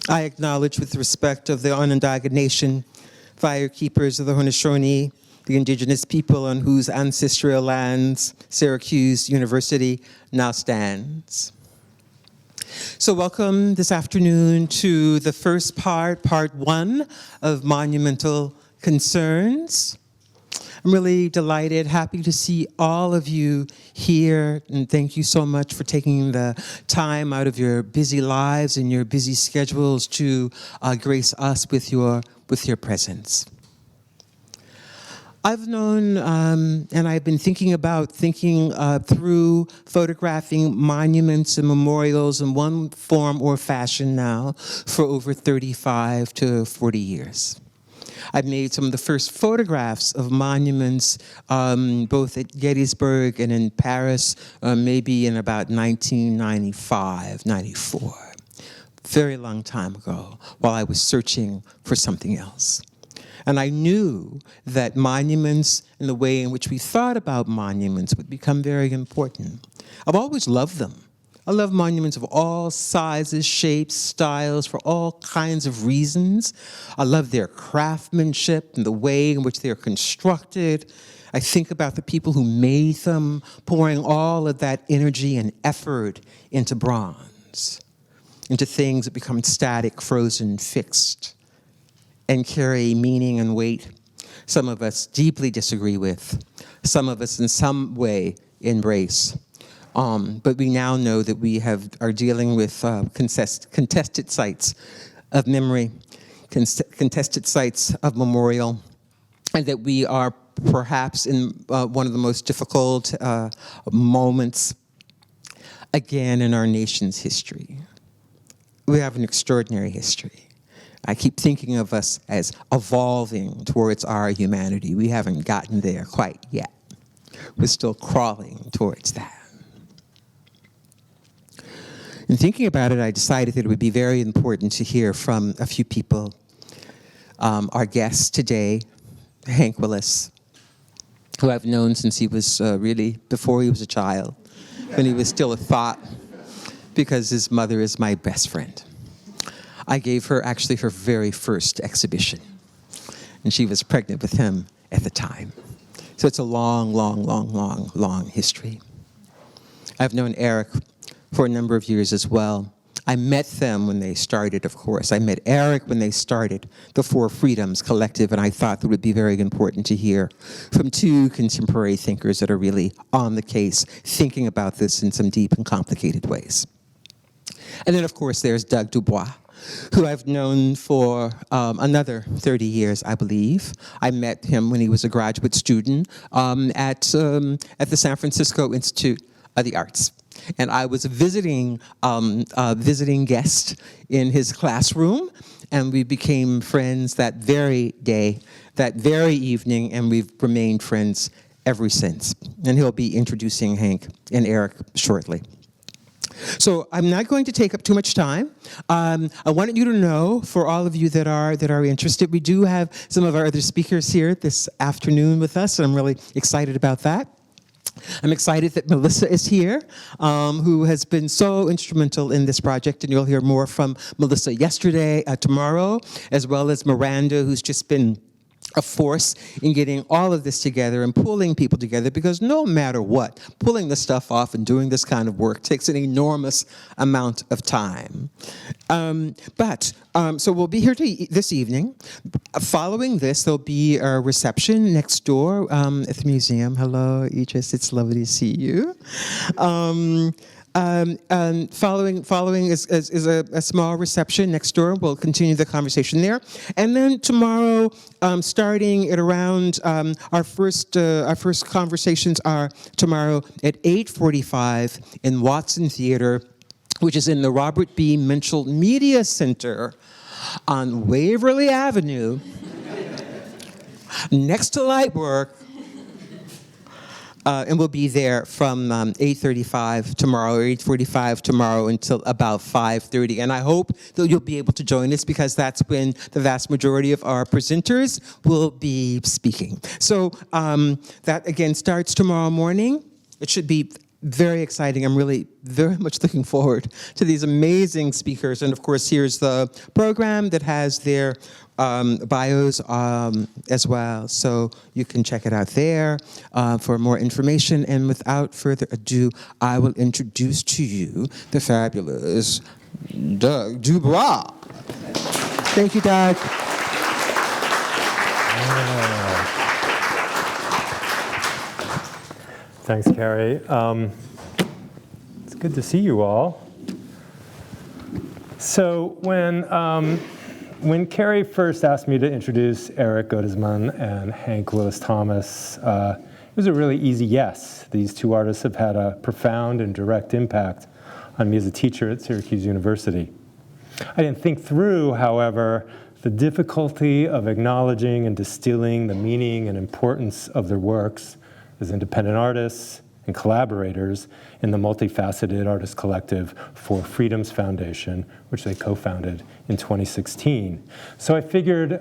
I acknowledge with respect of the Onondaga Nation, fire keepers of the Haudenosaunee, the indigenous people on whose ancestral lands Syracuse University now stands. So welcome this afternoon to the first part one of Monumental Concerns. I'm really delighted, happy to see all of you here, and thank you so much for taking the time out of your busy lives and your busy schedules to grace us with your presence. I've known, and I've been thinking through photographing monuments and memorials in one form or fashion now for over 35 to 40 years. I've made some of the first photographs of monuments, both at Gettysburg and in Paris, maybe in about 1995, 94. Very long time ago, while I was searching for something else. And I knew that monuments and the way in which we thought about monuments would become very important. I've always loved them. I love monuments of all sizes, shapes, styles, for all kinds of reasons. I love their craftsmanship and the way in which they're constructed. I think about the people who made them, pouring all of that energy and effort into bronze, into things that become static, frozen, fixed, and carry meaning and weight some of us deeply disagree with, some of us in some way embrace. But we now know that we are dealing with contested sites of memory, contested sites of memorial, and that we are perhaps in one of the most difficult moments, again, in our nation's history. We have an extraordinary history. I keep thinking of us as evolving towards our humanity. We haven't gotten there quite yet. We're still crawling towards that. In thinking about it, I decided that it would be very important to hear from a few people. Our guest today, Hank Willis, who I've known since he was really before he was a child, when he was still a thought, because his mother is my best friend. I gave her actually her very first exhibition, and she was pregnant with him at the time. So it's a long history. I've known Eric for a number of years as well. I met them when they started, of course. I met Eric when they started the Four Freedoms Collective, and I thought that it would be very important to hear from two contemporary thinkers that are really on the case, thinking about this in some deep and complicated ways. And then, of course, there's Doug Dubois, who I've known for another 30 years, I believe. I met him when he was a graduate student at the San Francisco Institute of the Arts. And I was a visiting guest in his classroom, and we became friends that very day, that very evening, and we've remained friends ever since. And he'll be introducing Hank and Eric shortly. So I'm not going to take up too much time. I wanted you to know, for all of you that are interested, we do have some of our other speakers here this afternoon with us, and I'm really excited about that. I'm excited that Melissa is here, who has been so instrumental in this project, and you'll hear more from Melissa tomorrow, as well as Miranda, who's just been a force in getting all of this together and pulling people together, because no matter what, pulling this stuff off and doing this kind of work takes an enormous amount of time. So we'll be here this evening. Following this, there'll be a reception next door at the museum. Hello, Idris, it's lovely to see you. Following is a small reception next door. We'll continue the conversation there. And then tomorrow, starting at around, our first conversations are tomorrow at 8:45 in Watson Theater, which is in the Robert B. Minshall Media Center on Waverly Avenue, next to Lightwork. And we'll be there from 8:35 tomorrow, or 8:45 tomorrow until about 5:30. And I hope that you'll be able to join us, because that's when the vast majority of our presenters will be speaking. So that, again, starts tomorrow morning. It should be very exciting. I'm really very much looking forward to these amazing speakers. And of course, here's the program that has their bios as well. So you can check it out there for more information. And without further ado, I will introduce to you the fabulous Doug Dubois. Thank you, Doug. Thanks, Carrie. It's good to see you all. So when Carrie first asked me to introduce Eric Gottesman and Hank Willis Thomas, it was a really easy yes. These two artists have had a profound and direct impact on me as a teacher at Syracuse University. I didn't think through, however, the difficulty of acknowledging and distilling the meaning and importance of their works as independent artists and collaborators in the multifaceted artist collective For Freedom's Foundation, which they co-founded in 2016. So I figured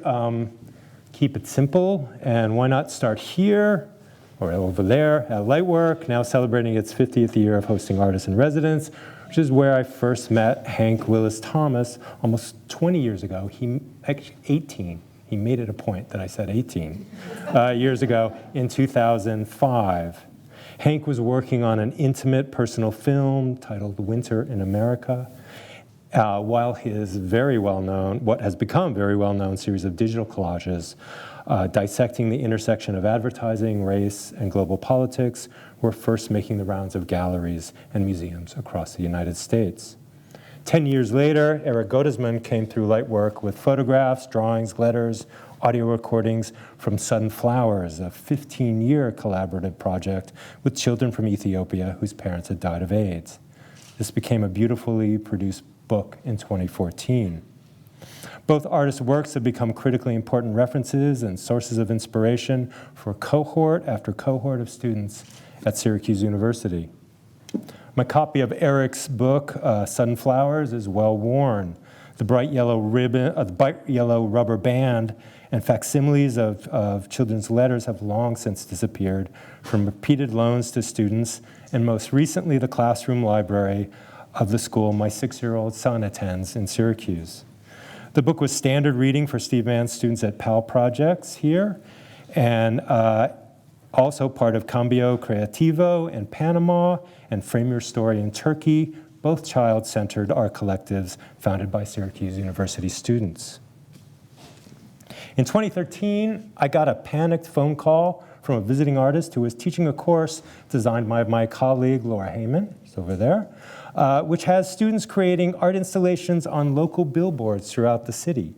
keep it simple, and why not start here or over there at Lightwork, now celebrating its 50th year of hosting artists in residence, which is where I first met Hank Willis Thomas almost 20 years ago. Actually 18. He made it a point that I said 18 years ago in 2005. Hank was working on an intimate personal film titled Winter in America, while his very well-known, what has become very well-known series of digital collages dissecting the intersection of advertising, race, and global politics were first making the rounds of galleries and museums across the United States. 10 years later, Eric Gottesman came through Lightwork with photographs, drawings, letters, audio recordings from Sudden Flowers, a 15-year collaborative project with children from Ethiopia whose parents had died of AIDS. This became a beautifully produced book in 2014. Both artists' works have become critically important references and sources of inspiration for cohort after cohort of students at Syracuse University. My copy of Eric's book, Sudden Flowers, is well worn. The bright yellow ribbon, the bright yellow rubber band, and facsimiles of children's letters have long since disappeared from repeated loans to students, and most recently the classroom library of the school my 6-year-old son attends in Syracuse. The book was standard reading for Steve Mann's students at PAL projects here, and also part of Cambio Creativo in Panama and Frame Your Story in Turkey, both child-centered art collectives founded by Syracuse University students. In 2013, I got a panicked phone call from a visiting artist who was teaching a course designed by my colleague, Laura Heyman, who's over there, which has students creating art installations on local billboards throughout the city.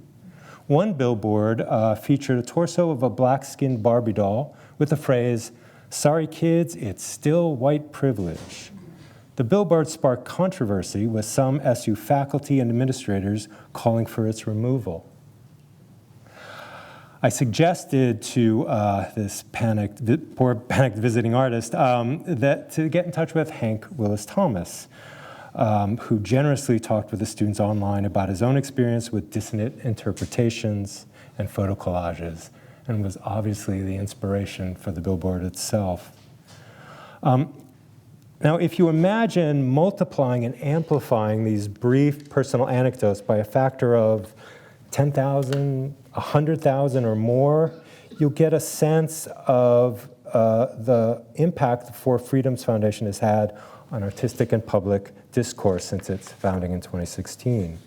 One billboard featured a torso of a black-skinned Barbie doll with the phrase, "Sorry kids, it's still white privilege." The billboard sparked controversy with some SU faculty and administrators calling for its removal. I suggested to this poor panicked visiting artist that to get in touch with Hank Willis Thomas, who generously talked with the students online about his own experience with dissonant interpretations and photo collages, and was obviously the inspiration for the billboard itself. Now, if you imagine multiplying and amplifying these brief personal anecdotes by a factor of 10,000, 100,000 or more, you'll get a sense of the impact the For Freedom's Foundation has had on artistic and public discourse since its founding in 2016.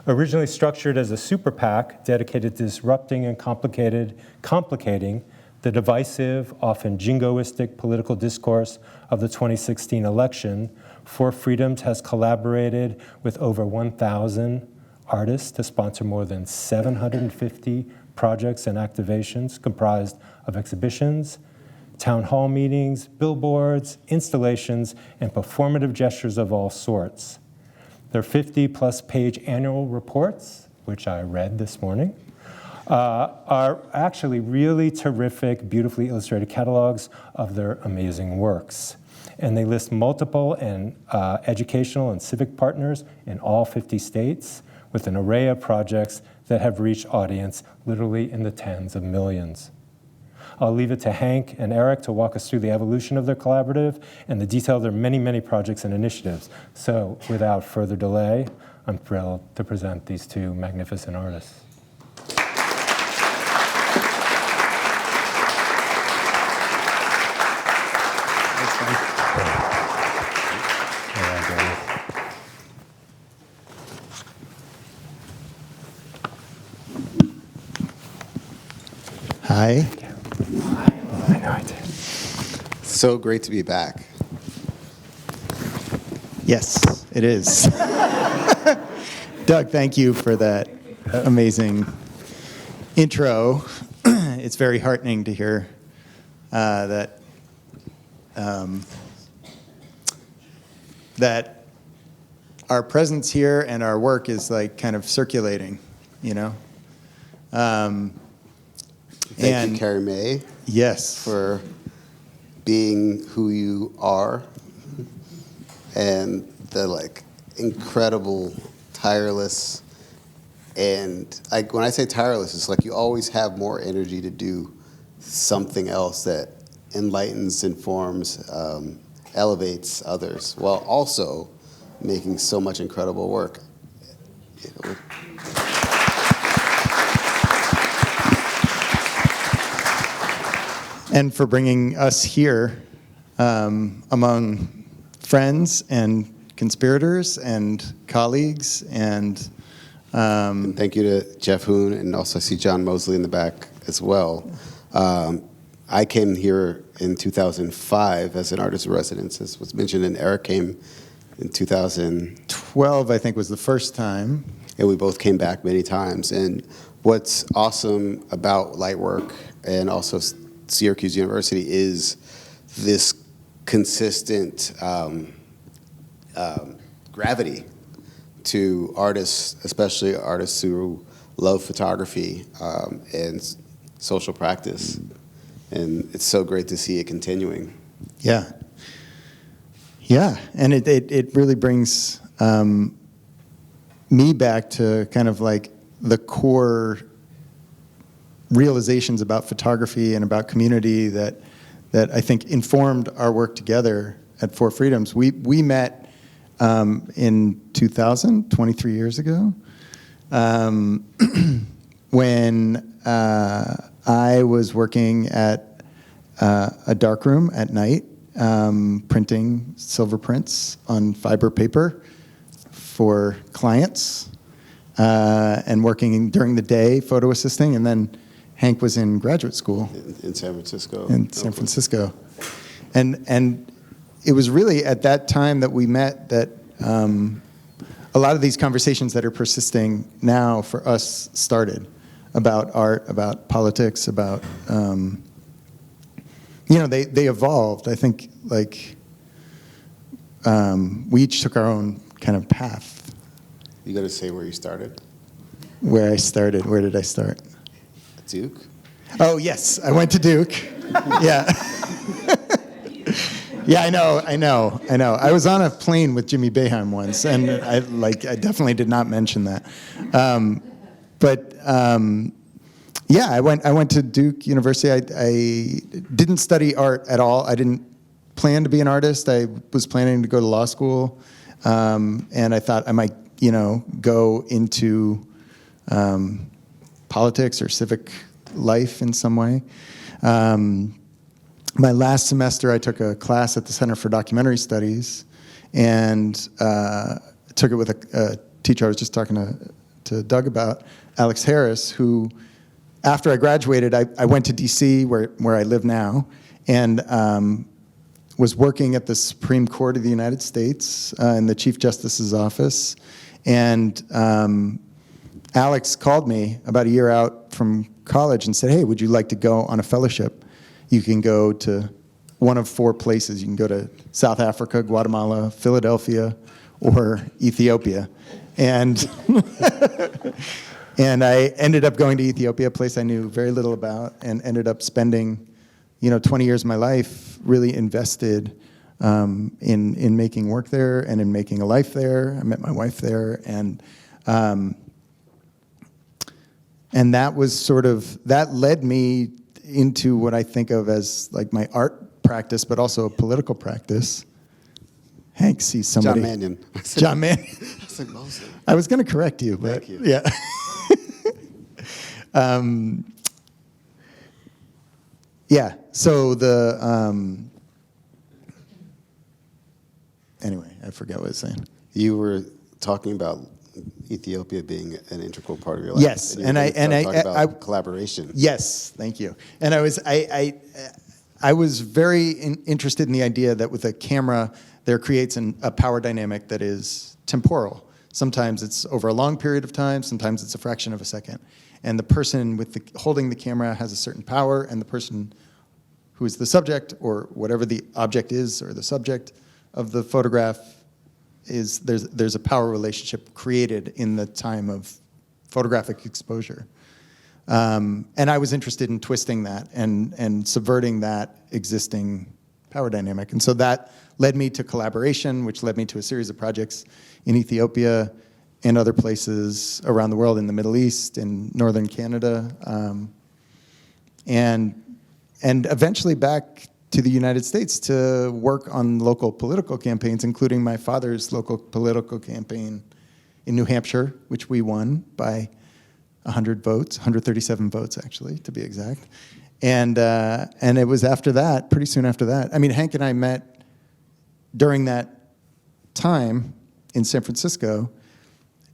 Originally structured as a super PAC dedicated to disrupting and complicating the divisive, often jingoistic political discourse of the 2016 election, For Freedoms has collaborated with over 1,000 artists to sponsor more than 750 projects and activations comprised of exhibitions, town hall meetings, billboards, installations, and performative gestures of all sorts. Their 50-plus page annual reports, which I read this morning, are actually really terrific, beautifully illustrated catalogs of their amazing works. And they list multiple and educational and civic partners in all 50 states with an array of projects that have reached audience literally in the tens of millions. I'll leave it to Hank and Eric to walk us through the evolution of their collaborative and the detail of their many, many projects and initiatives. So without further delay, I'm thrilled to present these two magnificent artists. Hi. I know I did. So great to be back. Yes, it is. Doug, thank you for that amazing intro. It's very heartening to hear that our presence here and our work is like kind of circulating, you know? Thank you, Carrie Mae, Yes. for being who you are and the incredible, tireless, and when I say tireless, it's like you always have more energy to do something else that enlightens, informs, elevates others, while also making so much incredible work. And for bringing us here among friends and conspirators and colleagues and Thank you to Jeff Hoon, and also I see John Mosley in the back as well. I came here in 2005 as an artist in residence, as was mentioned, and Eric came in 2012. 12, I think, was the first time. And we both came back many times. And what's awesome about Lightwork and also Syracuse University is this consistent gravity to artists, especially artists who love photography and social practice. And it's so great to see it continuing. Yeah. Yeah, and it really brings me back to kind of like the core realizations about photography and about community that I think informed our work together at Four Freedoms. We met in 2000, 23 years ago, when I was working at a darkroom at night, printing silver prints on fiber paper for clients, and working during the day, photo assisting, and then Hank was in graduate school In San Francisco. in San Francisco. And it was really at that time that we met that a lot of these conversations that are persisting now for us started about art, about politics, about, they evolved. I think we each took our own kind of path. You got to say where you started. Where I started, where did I start? Duke. Oh, yes, I went to Duke. Yeah. Yeah, I know. I was on a plane with Jimmy Boeheim once, and I definitely did not mention that. Yeah, I went to Duke University. I didn't study art at all. I didn't plan to be an artist. I was planning to go to law school, and I thought I might, go into politics or civic life in some way. My last semester, I took a class at the Center for Documentary Studies, and took it with a teacher I was just talking to Doug about, Alex Harris, who, after I graduated, I went to D.C., where I live now, and was working at the Supreme Court of the United States in the Chief Justice's office. And Alex called me about a year out from college and said, hey, would you like to go on a fellowship? You can go to one of 4 places. You can go to South Africa, Guatemala, Philadelphia, or Ethiopia. And and I ended up going to Ethiopia, a place I knew very little about, and ended up spending 20 years of my life really invested in making work there and in making a life there. I met my wife there, and that was that led me into what I think of as like my art practice, but also a political practice. Hank sees somebody. John Mannion. John Mannion. I said Mosley. I was going to correct you, but Thank you. yeah. Yeah. So anyway, I forgot what I was saying. You were talking about Ethiopia being an integral part of your life. Yes, and I talking about I collaboration. Yes, thank you. And I was very interested in the idea that with a camera, there creates a power dynamic that is temporal. Sometimes it's over a long period of time. Sometimes it's a fraction of a second. And the person holding the camera has a certain power, and the person who is the subject, or whatever the object is, or the subject of the photograph, there's a power relationship created in the time of photographic exposure. And I was interested in twisting that and subverting that existing power dynamic. And so that led me to collaboration, which led me to a series of projects in Ethiopia and other places around the world, in the Middle East, in northern Canada, and eventually back to the United States to work on local political campaigns, including my father's local political campaign in New Hampshire, which we won by 100 votes, 137 votes actually, to be exact. And it was after that, pretty soon after that. I mean, Hank and I met during that time in San Francisco,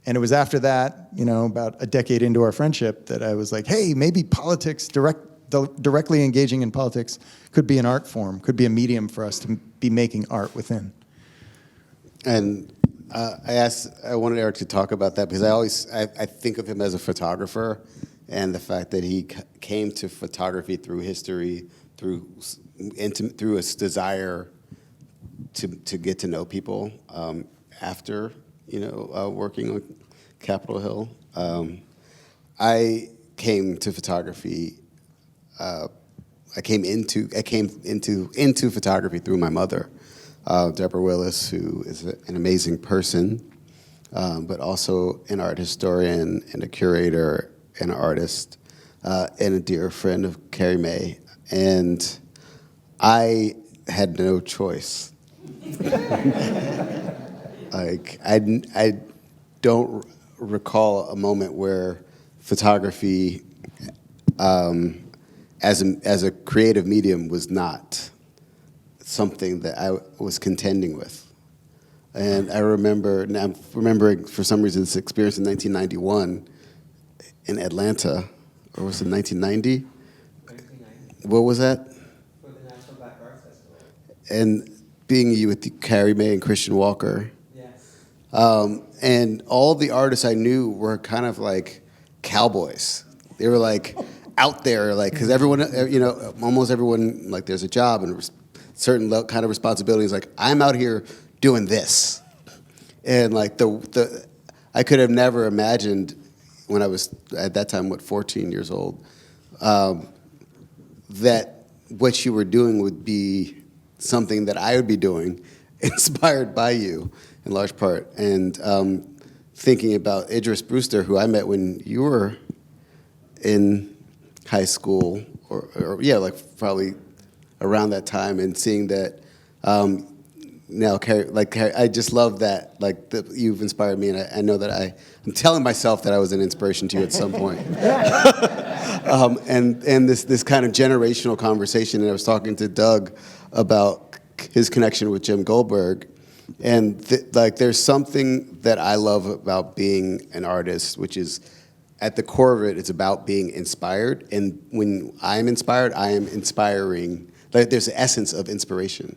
and it was after that, about a decade into our friendship, that I was like, hey, maybe politics, directly engaging in politics could be an art form, could be a medium for us to be making art within. And I wanted Eric to talk about that, because I think of him as a photographer, and the fact that he came to photography through history, through his desire to get to know people after working on Capitol Hill. I came to photography. I came into photography through my mother, Deborah Willis, who is an amazing person, but also an art historian and a curator and an artist, and a dear friend of Carrie Mae. And I had no choice. Like, I don't recall a moment where photography as a creative medium was not something that I was contending with. And I'm remembering for some reason this experience in 1991 in Atlanta, or was it 1990? 1990. What was that? For the National Black Arts Festival. And being with Carrie Mae and Christian Walker. Yes. And all the artists I knew were kind of like cowboys. They were like out there, like, because everyone, almost everyone, like, there's a job and a certain kind of responsibilities. Like, I'm out here doing this. And like I could have never imagined when I was at that time, 14 years old, that what you were doing would be something that I would be doing, inspired by you in large part. And thinking about Idris Brewster, who I met when you were in high school, or like probably around that time, and seeing that now, Carrie, I just love that, like, that you've inspired me, and I know that I'm telling myself that I was an inspiration to you at some point. And this kind of generational conversation, and I was talking to Doug about his connection with Jim Goldberg, and there's something that I love about being an artist, which is, at the core of it, it's about being inspired, and when I'm inspired, I am inspiring. Like, there's an essence of inspiration,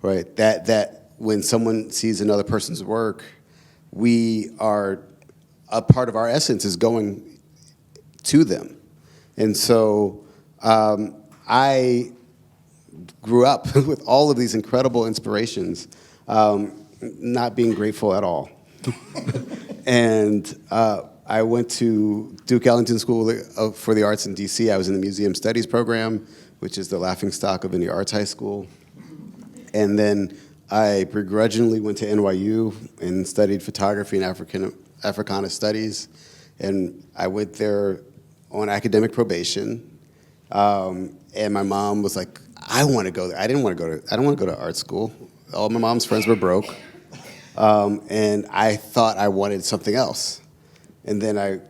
right? That when someone sees another person's work, a part of our essence is going to them. And so I grew up with all of these incredible inspirations, not being grateful at all. And I went to Duke Ellington School for the Arts in D.C. I was in the Museum Studies program, which is the laughingstock of any arts high school. And then I begrudgingly went to NYU and studied photography and Africana studies. And I went there on academic probation. And my mom was like, I want to go there. I don't want to go to art school. All my mom's friends were broke. And I thought I wanted something else. And then I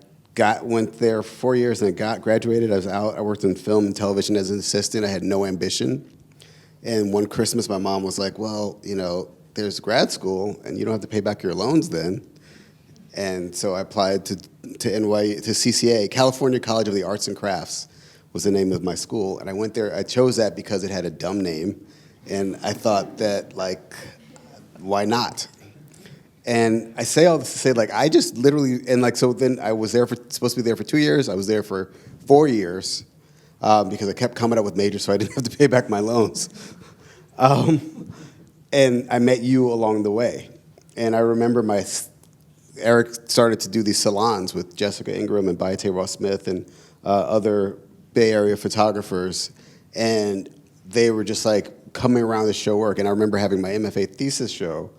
went there for 4 years and graduated. I was out. I worked in film and television as an assistant. I had no ambition. And one Christmas, my mom was like, well, there's grad school, and you don't have to pay back your loans then. And so I applied to CCA, California College of the Arts and Crafts was the name of my school. And I went there. I chose that because it had a dumb name. And I thought that, why not? And I say all this to say, I just literally, so then I was supposed to be there for 2 years. I was there for 4 years because I kept coming up with majors so I didn't have to pay back my loans. And I met you along the way. And I remember Eric started to do these salons with Jessica Ingram and Bayate Ross-Smith and other Bay Area photographers. And they were just coming around the show work. And I remember having my MFA thesis show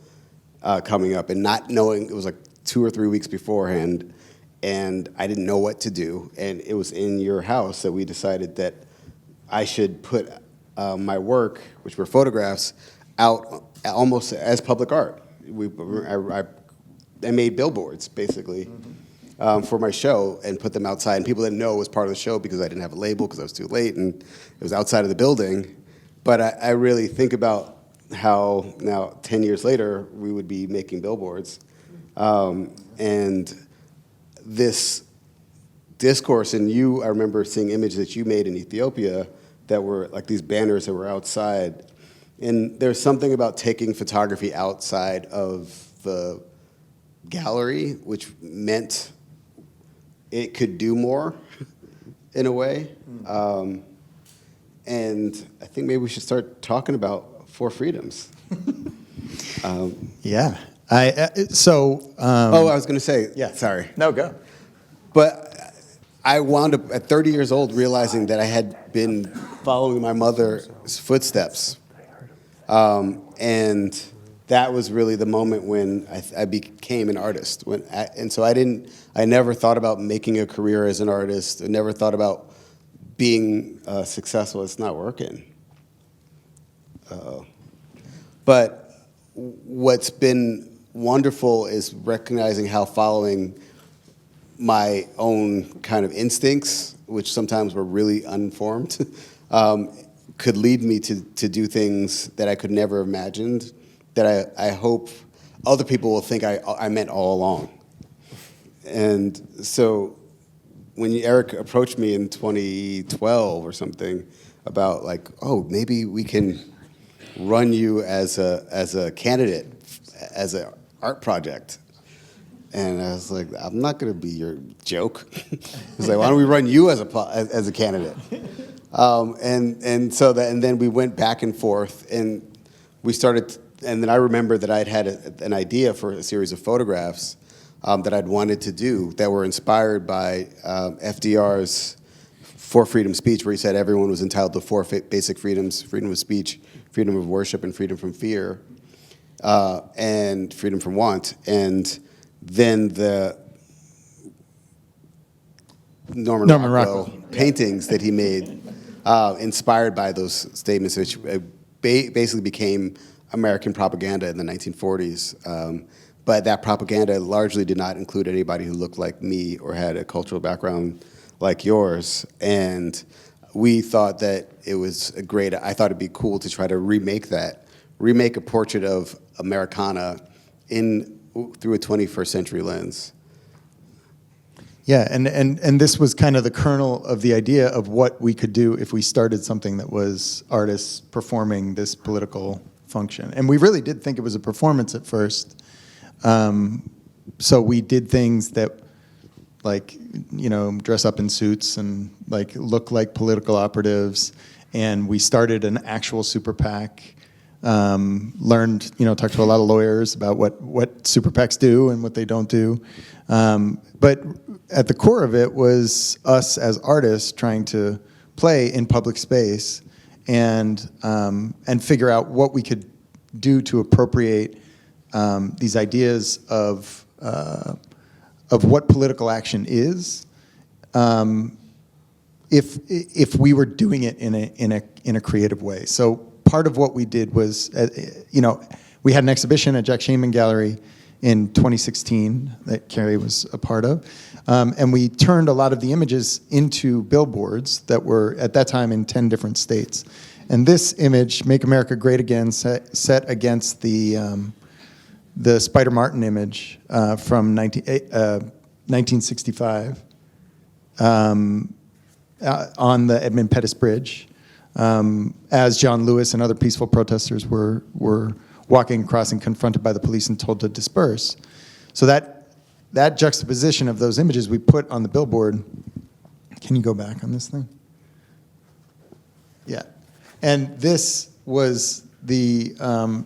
coming up and not knowing, it was 2 or 3 weeks beforehand, and I didn't know what to do. And it was in your house that we decided that I should put my work, which were photographs, out almost as public art. I made billboards, basically, for my show and put them outside. And people didn't know it was part of the show because I didn't have a label because I was too late, and it was outside of the building. But I really think about how now, 10 years later, we would be making billboards. And this discourse, and I remember seeing images that you made in Ethiopia that were these banners that were outside. And there's something about taking photography outside of the gallery, which meant it could do more in a way. And I think maybe we should start talking about Four Freedoms. Yeah. I was going to say, Yeah. Sorry. No, go. But I wound up at 30 years old realizing that I had been following my mother's footsteps. And that was really the moment when I became an artist. I never thought about making a career as an artist. I never thought about being successful. It's not working. But what's been wonderful is recognizing how following my own kind of instincts, which sometimes were really uninformed, could lead me to do things that I could never have imagined, that I hope other people will think I meant all along. And so when Eric approached me in 2012 or something about maybe we can run you as a candidate, as an art project. And I was like, I'm not going to be your joke. He's like, why don't we run you as a candidate? And then we went back and forth, and we started. And then I remember that I'd had an idea for a series of photographs that I'd wanted to do that were inspired by FDR's Four Freedom speech, where he said everyone was entitled to four basic freedoms: freedom of speech, freedom of worship, and freedom from fear, and freedom from want. And then the Norman Rockwell paintings that he made, inspired by those statements, which basically became American propaganda in the 1940s. But that propaganda largely did not include anybody who looked like me or had a cultural background like yours. And we thought that it was I thought it'd be cool to try to remake a portrait of Americana through a 21st century lens. Yeah, and this was kind of the kernel of the idea of what we could do if we started something that was artists performing this political function. And we really did think it was a performance at first. So we did things that dress up in suits and look like political operatives. And we started an actual super PAC. Learned, talked to a lot of lawyers about what super PACs do and what they don't do. But at the core of it was us as artists trying to play in public space and figure out what we could do to appropriate these ideas of what political action is, if we were doing it in a creative way. So part of what we did was, we had an exhibition at Jack Shaman Gallery in 2016 that Carrie was a part of, and we turned a lot of the images into billboards that were at that time in 10 different states. And this image, "Make America Great Again," set against the Spider Martin image from 1965 on the Edmund Pettus Bridge, as John Lewis and other peaceful protesters were walking across and confronted by the police and told to disperse. So that juxtaposition of those images we put on the billboard. Can you go back on this thing? Yeah. And this was the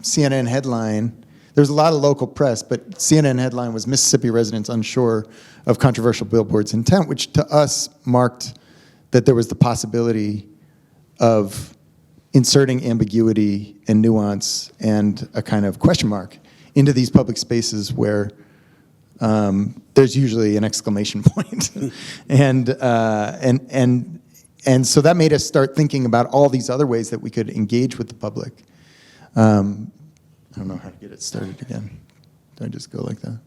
CNN headline. There was a lot of local press, but CNN headline was "Mississippi residents unsure of controversial billboard's intent," which to us marked that there was the possibility of inserting ambiguity and nuance and a kind of question mark into these public spaces where there's usually an exclamation point. And so that made us start thinking about all these other ways that we could engage with the public. I don't know how to get it started again. Do I just go like that?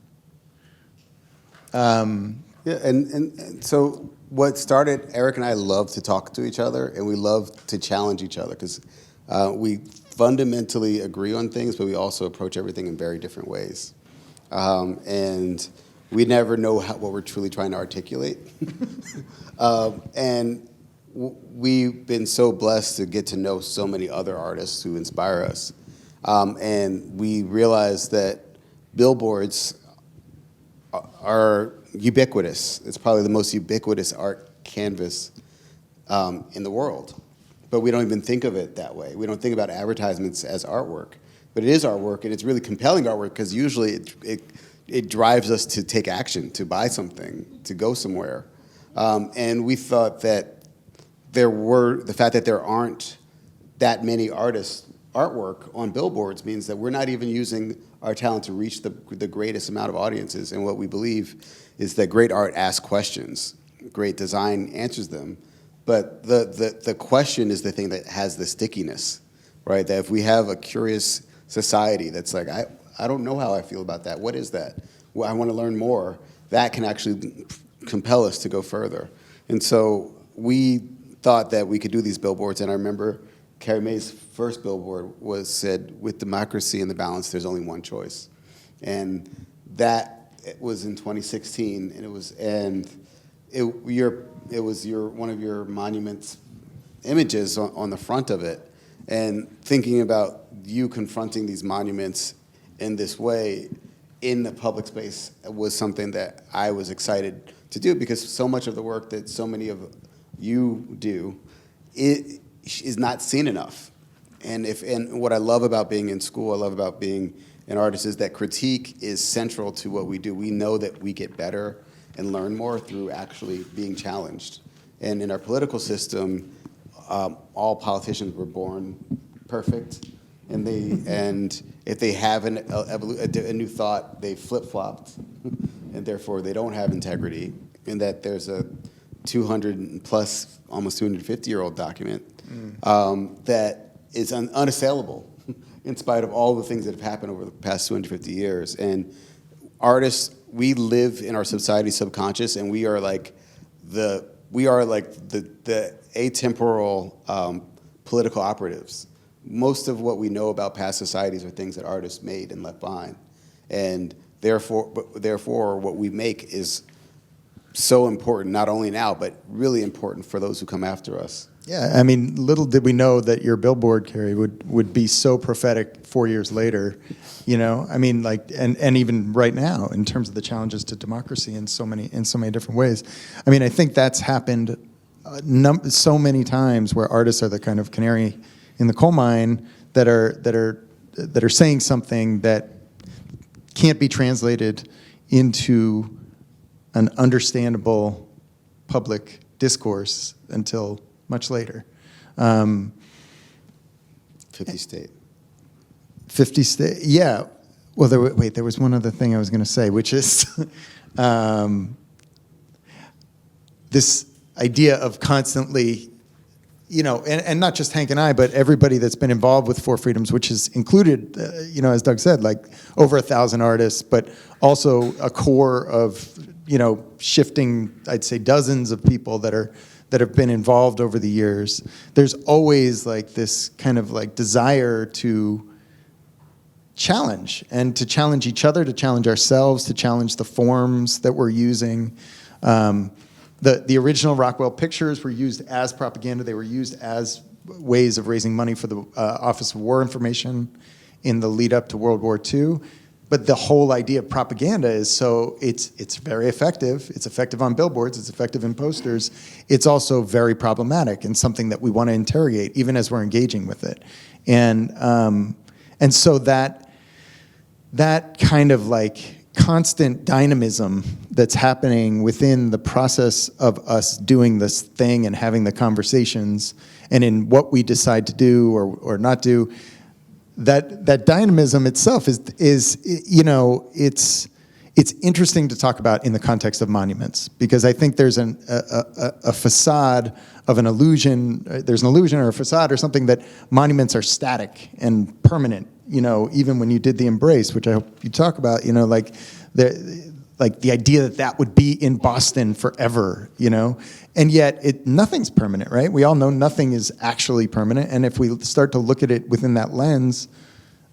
Yeah, and so what started, Eric and I love to talk to each other, and we love to challenge each other, because we fundamentally agree on things, but we also approach everything in very different ways. And we never know what we're truly trying to articulate. And we've been so blessed to get to know so many other artists who inspire us. And we realize that billboards are ubiquitous. It's probably the most ubiquitous art canvas in the world. But we don't even think of it that way. We don't think about advertisements as artwork. But it is artwork, and it's really compelling artwork, because usually it drives us to take action, to buy something, to go somewhere. And we thought that the fact that there aren't that many artists' artwork on billboards means that we're not even using our talent to reach the greatest amount of audiences. And what we believe is that great art asks questions, great design answers them, but the question is the thing that has the stickiness, right? That if we have a curious society that's like, I don't know how I feel about that. What is that? Well, I want to learn more. That can actually compel us to go further. And so we thought that we could do these billboards. And I remember Carrie May's first billboard said, "With democracy in the balance, there's only one choice." And that was in 2016, and it was one of your monuments images on the front of it. And thinking about you confronting these monuments in this way in the public space was something that I was excited to do, because so much of the work that so many of you do, it is not seen enough. And what I love about being in school, I love about being an artist, is that critique is central to what we do. We know that we get better and learn more through actually being challenged. And in our political system, all politicians were born perfect, and if they have a new thought, they flip-flopped, and therefore they don't have integrity. And that there's a 200 plus, almost 250-year-old document that is unassailable in spite of all the things that have happened over the past 250 years. And artists, we live in our society's subconscious, and we are like the atemporal political operatives. Most of what we know about past societies are things that artists made and left behind, and therefore what we make is so important, not only now, but really important for those who come after us. Yeah, I mean, little did we know that your billboard, Carrie, would be so prophetic 4 years later, you know? I mean, like, and even right now, in terms of the challenges to democracy in so many different ways. I mean, I think that's happened so many times, where artists are the kind of canary in the coal mine that are saying something that can't be translated into an understandable public discourse until much later. 50 State. 50 State, yeah. Well, there was one other thing I was going to say, which is this idea of constantly, and not just Hank and I, but everybody that's been involved with Four Freedoms, which has included, as Doug said, like over 1,000 artists, but also a core of, shifting, I'd say dozens of people that have been involved over the years. There's always like this kind of like desire to challenge, and to challenge each other, to challenge ourselves, to challenge the forms that we're using. The original Rockwell pictures were used as propaganda. They were used as ways of raising money for the Office of War Information in the lead up to World War II. But the whole idea of propaganda is it's very effective. It's effective on billboards. It's effective in posters. It's also very problematic and something that we want to interrogate even as we're engaging with it. And so that kind of like constant dynamism that's happening within the process of us doing this thing and having the conversations, and in what we decide to do or not do, that dynamism itself is it's interesting to talk about in the context of monuments, because I think there's a facade of an illusion. There's an illusion or a facade or something that monuments are static and permanent. Even when you did the Embrace, which I hope you talk about, like the idea that would be in Boston forever, and yet nothing's permanent, right? We all know nothing is actually permanent, and if we start to look at it within that lens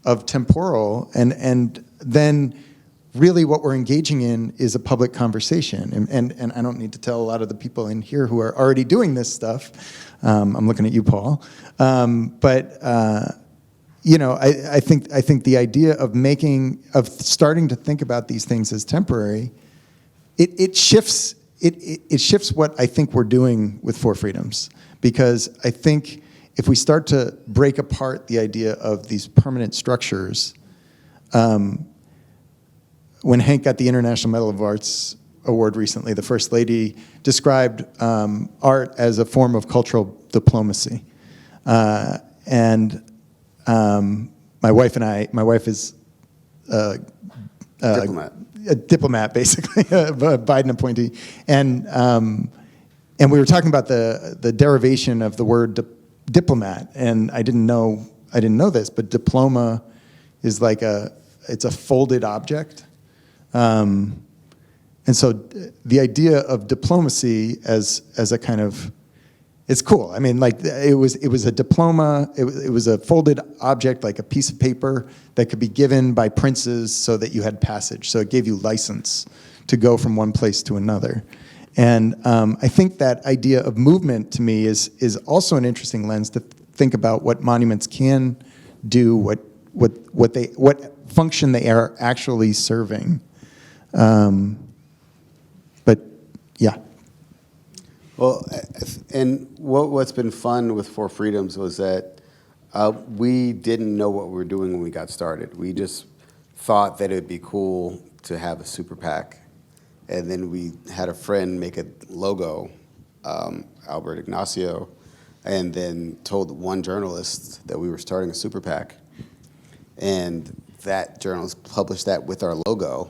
of temporal, and then really what we're engaging in is a public conversation, and I don't need to tell a lot of the people in here who are already doing this stuff. I'm looking at you, Paul, I think the idea of starting to think about these things as temporary, it shifts what I think we're doing with Four Freedoms, because I think if we start to break apart the idea of these permanent structures, when Hank got the International Medal of Arts award recently, the First Lady described art as a form of cultural diplomacy, my wife is Diplomat. A diplomat, basically, a Biden appointee, and we were talking about the derivation of the word diplomat, and I didn't know this, but diploma is it's a folded object, and so the idea of diplomacy as a kind of, it's cool. I mean, it was a diploma. It was a folded object, like a piece of paper that could be given by princes so that you had passage. So it gave you license to go from one place to another. And I think that idea of movement to me is also an interesting lens to think about what monuments can do, what function they are actually serving. But yeah. Well, and what's been fun with Four Freedoms was that we didn't know what we were doing when we got started. We just thought that it would be cool to have a super PAC. And then we had a friend make a logo, Albert Ignacio, and then told one journalist that we were starting a super PAC. And that journalist published that with our logo,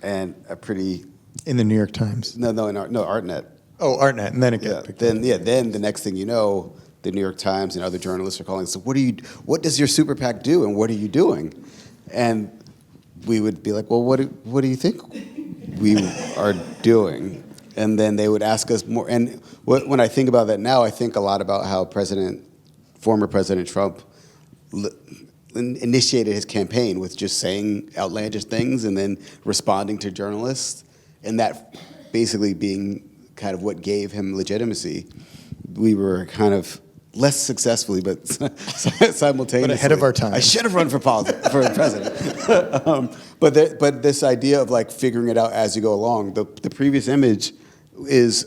and a pretty... In the New York Times? No, ArtNet. Oh, ArtNet, and then it got picked up. Then the next thing you know, the New York Times and other journalists are calling. So what does your super PAC do, and what are you doing? And we would be like, well, what do you think we are doing? And then they would ask us more. And when I think about that now, I think a lot about how former President Trump initiated his campaign with just saying outlandish things and then responding to journalists, and that basically being kind of what gave him legitimacy. We were kind of less successfully, but simultaneously. But ahead of our time. I should have run for president. But this idea of like figuring it out as you go along. The previous image is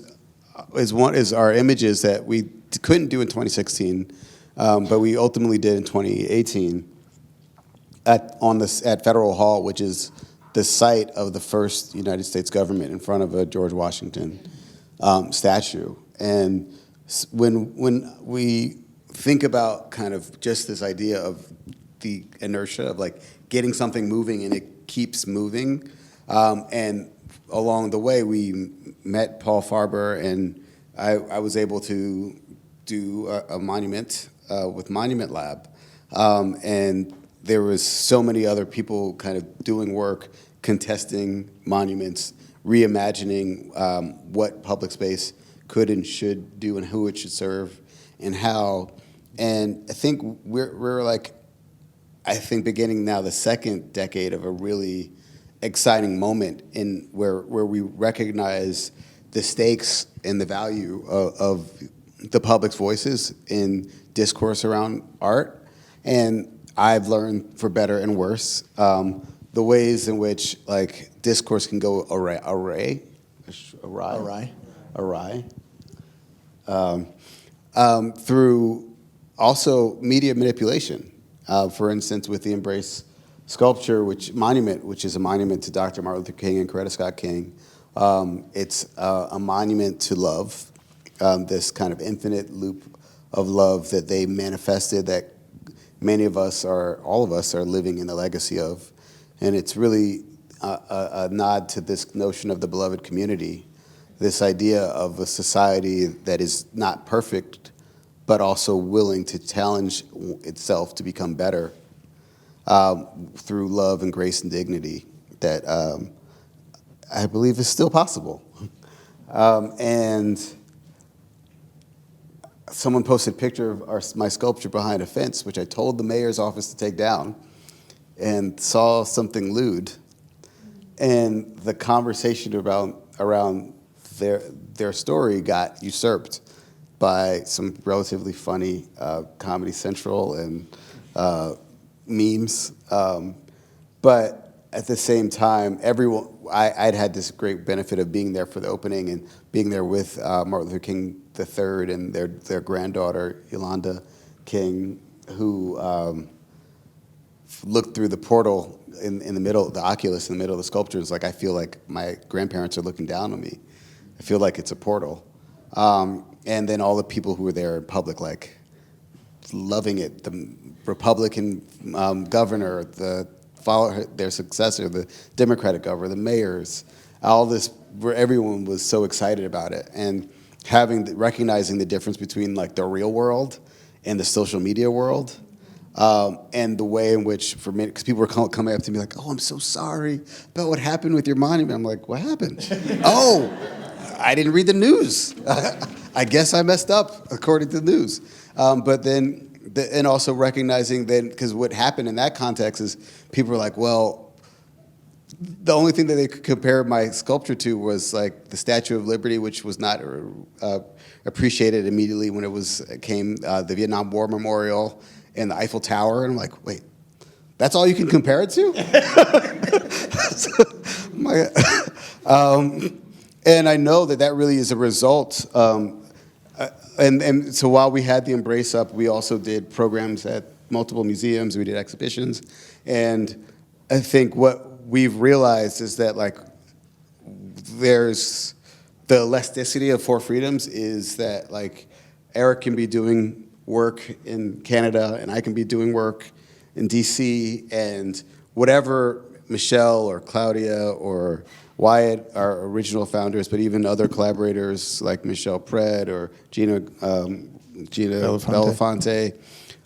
our images that we couldn't do in 2016, but we ultimately did in 2018 at Federal Hall, which is the site of the first United States government in front of a George Washington statue. And when we think about kind of just this idea of the inertia of like getting something moving and it keeps moving, and along the way we met Paul Farber and I was able to do a monument with Monument Lab, and there was so many other people kind of doing work, contesting monuments, reimagining what public space could and should do and who it should serve and how. And I think we're like, I think beginning now the second decade of a really exciting moment in where we recognize the stakes and the value of the public's voices in discourse around art. And I've learned, for better and worse, the ways in which like discourse can go awry, through also media manipulation. For instance, with the Embrace sculpture, which is a monument to Dr. Martin Luther King and Coretta Scott King. It's a monument to love, this kind of infinite loop of love that they manifested, that many of us all of us are living in the legacy of. And it's really a nod to this notion of the beloved community, this idea of a society that is not perfect, but also willing to challenge itself to become better through love and grace and dignity that I believe is still possible. And someone posted a picture of my sculpture behind a fence, which I told the mayor's office to take down, and saw something lewd. And the conversation around their story got usurped by some relatively funny Comedy Central and memes. But at the same time, I'd had this great benefit of being there for the opening and being there with Martin Luther King III and their granddaughter, Yolanda King, who looked through the portal in the middle, the oculus in the middle of the sculpture. It's like, I feel like my grandparents are looking down on me. I feel like it's a portal. And then all the people who were there in public, like, loving it. The Republican governor, their successor, the Democratic governor, the mayors, all this, where everyone was so excited about it. And recognizing the difference between like the real world and the social media world, and the way in which, for me, because people were coming up to me like, "Oh, I'm so sorry about what happened with your monument." I'm like, "What happened?" "Oh, I didn't read the news. I guess I messed up according to the news." But then, and also recognizing then, because what happened in that context is people were like, "Well, the only thing that they could compare my sculpture to was like the Statue of Liberty, which was not appreciated immediately when it came, the Vietnam War Memorial and the Eiffel Tower." And I'm like, "Wait, that's all you can compare it to?" And I know that really is a result. And so while we had the Embrace up, we also did programs at multiple museums. We did exhibitions. And I think what we've realized is that, like, there's the elasticity of Four Freedoms is that, like, Eric can be doing work in Canada and I can be doing work in DC, and whatever Michelle or Claudia or Wyatt, our original founders, but even other collaborators like Michelle Pred or Gina Belafonte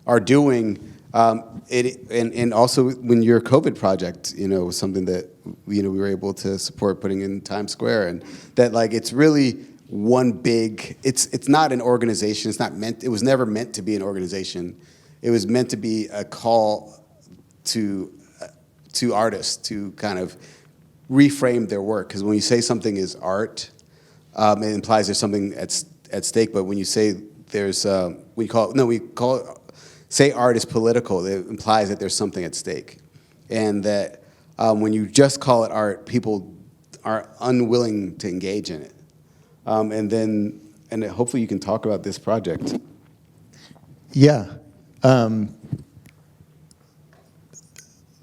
are doing. And also when your COVID project, was something that we were able to support putting in Times Square, and that, like, it's really one big. It's not an organization. It was never meant to be an organization. It was meant to be a call to artists to kind of reframe their work, because when you say something is art, it implies there's something at stake. But when you say say art is political, it implies that there's something at stake, and that when you just call it art, people are unwilling to engage in it. And hopefully you can talk about this project. Yeah.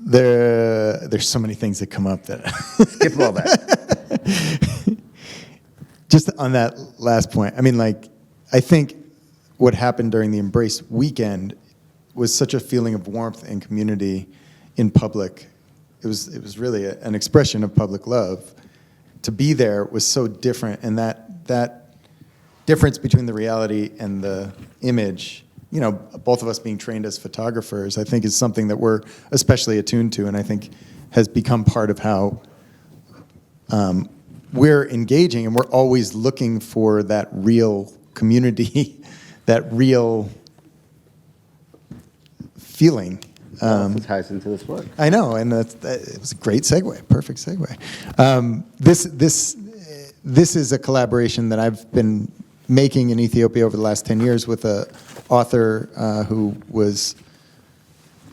There's so many things that come up that Skip all that. Just on that last point, I mean, like, I think what happened during the Embrace weekend was such a feeling of warmth and community in public. It was really an expression of public love. To be there was so different, and that difference between the reality and the image, you know, both of us being trained as photographers, I think is something that we're especially attuned to, and I think has become part of how we're engaging, and we're always looking for that real community, that real feeling. It ties into this book. I know, and it was a great segue, perfect segue. This is a collaboration that I've been making in Ethiopia over the last 10 years with an author who was,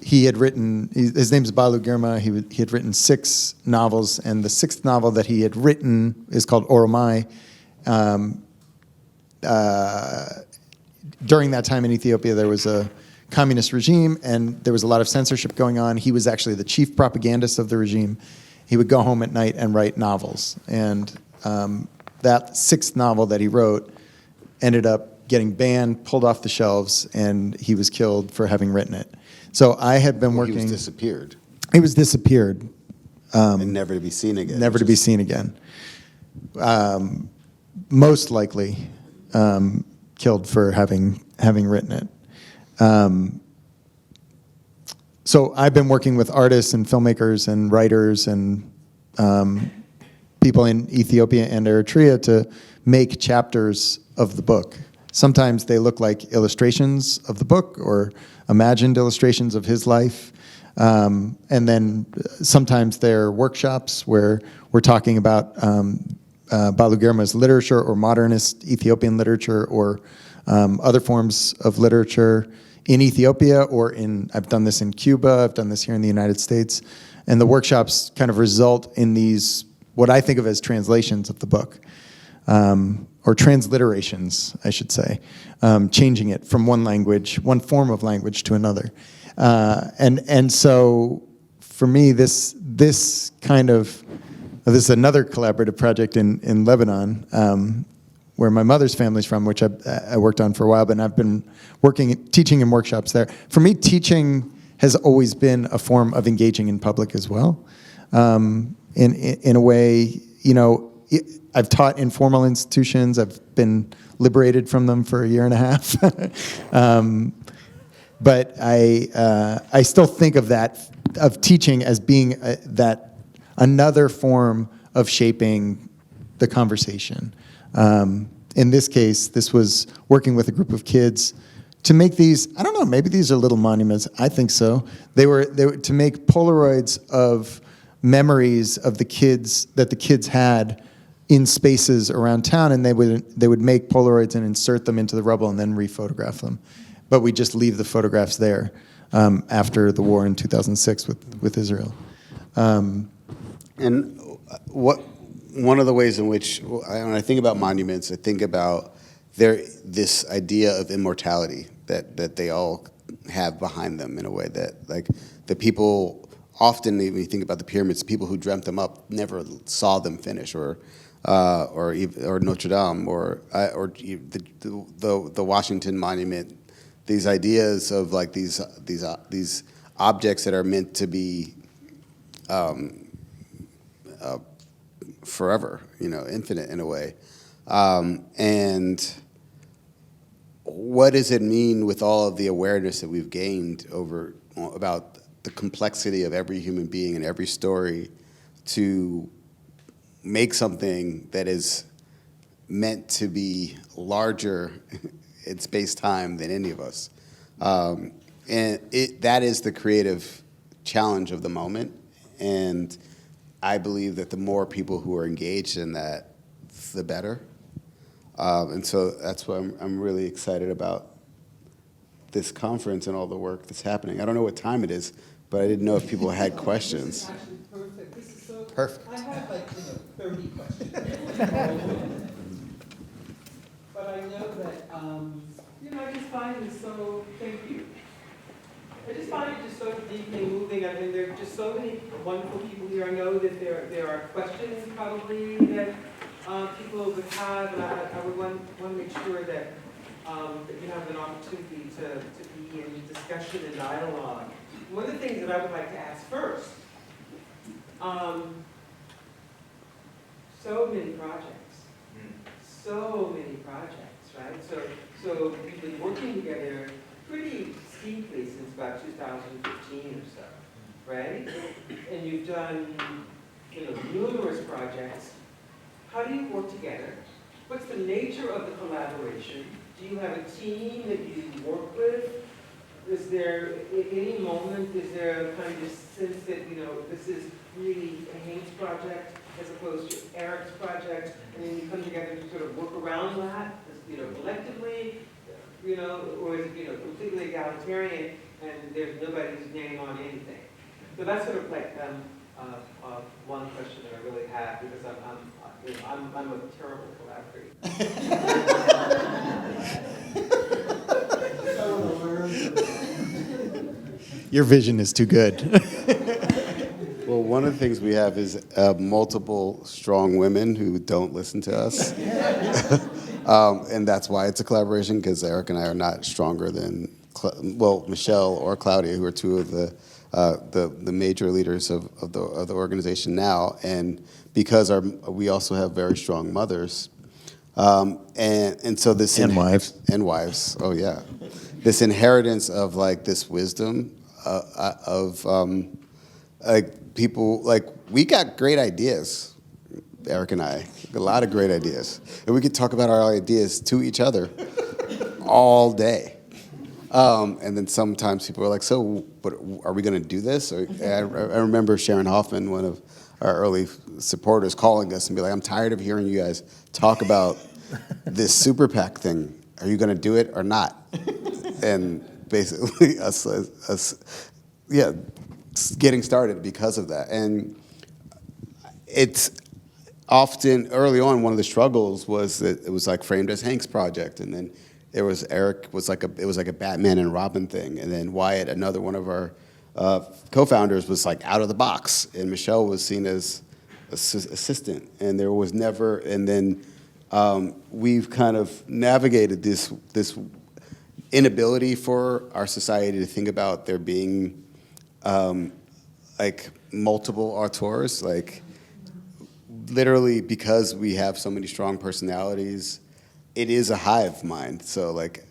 he had written, his name's Balu Girma, he had written 6 novels, and the 6th novel that he had written is called Oromai. During that time in Ethiopia, there was a communist regime, and there was a lot of censorship going on. He was actually the chief propagandist of the regime. He would go home at night and write novels, and that 6th novel that he wrote ended up getting banned, pulled off the shelves, and he was killed for having written it. So I had been working. He was disappeared. He was disappeared. And never to be seen again. Never to be seen again. Most likely killed for having written it. So I've been working with artists and filmmakers and writers and people in Ethiopia and Eritrea to make chapters of the book. Sometimes they look like illustrations of the book or imagined illustrations of his life. And then sometimes they're workshops where we're talking about Balu Girma's literature or modernist Ethiopian literature or other forms of literature in Ethiopia or I've done this in Cuba, I've done this here in the United States. And the workshops kind of result in these, what I think of as translations of the book. Or transliterations, I should say, changing it from one form of language to another. And so for me, this is another collaborative project in Lebanon, where my mother's family's from, which I worked on for a while, but I've been teaching in workshops there. For me, teaching has always been a form of engaging in public as well. In a way, you know, I've taught in formal institutions. I've been liberated from them for a year and a half. But I still think of teaching as being that another form of shaping the conversation. In this case, this was working with a group of kids to make these, I don't know, maybe these are little monuments. I think so. They were to make Polaroids of memories of the kids that the kids had in spaces around town, and they would make Polaroids and insert them into the rubble and then rephotograph them. But we just leave the photographs there after the war in 2006 with Israel. And one of the ways in which, when I think about monuments, I think about this idea of immortality that they all have behind them in a way that, like, the people often, when you think about the pyramids, people who dreamt them up never saw them finish, or Notre Dame, or the Washington Monument. These ideas of like these objects that are meant to be forever, you know, infinite in a way. And what does it mean with all of the awareness that we've gained about the complexity of every human being and every story to make something that is meant to be larger in space-time than any of us. And that is the creative challenge of the moment. And I believe that the more people who are engaged in that, the better. And so that's why I'm really excited about this conference and all the work that's happening. I don't know what time it is, but I didn't know if people had questions. This is actually perfect. This is so Perfect. I have 30 questions. But I know that, I just find it so, thank you. I just find it just so deeply moving. I mean, there are just so many wonderful people here. I know that there are questions probably that people would have, and I would want to make sure that you have an opportunity to be in discussion and dialogue. One of the things that I would like to ask first, so many projects, right? So we've been working together pretty steeply since about 2015 or so, right? And you've done, numerous projects. How do you work together? What's the nature of the collaboration? Do you have a team that you work with? Is there, at any moment, is there a kind of sense that, this is really a Hank's project as opposed to Eric's project, and then you come together to sort of work around that, collectively, or is it, completely egalitarian and there's nobody's name on anything? So that's sort of like one question that I really have, because I'm a terrible collaborator. Your vision is too good. Well, one of the things we have is multiple strong women who don't listen to us. And that's why it's a collaboration, because Eric and I are not stronger than, Michelle or Claudia, who are two of the major leaders of the organization now. And because we also have very strong mothers. And so this... And wives. And wives, oh yeah. This inheritance of like this wisdom of like people, like we got great ideas, Eric and I, a lot of great ideas. And we could talk about our ideas to each other all day. And then sometimes people are like, so but are we going to do this? Or, I remember Sharon Hoffman, one of our early supporters, calling us and be like, I'm tired of hearing you guys talk about this super PAC thing. Are you going to do it or not? And basically us getting started because of that. And it's often, early on, one of the struggles was that it was like framed as Hank's project, and then it was Eric it was like a Batman and Robin thing, and then Wyatt, another one of our co-founders, was like out of the box, and Michelle was seen as assistant, and there was never, and then we've kind of navigated this inability for our society to think about there being like multiple auteurs, like literally because we have so many strong personalities, it is a hive mind. So like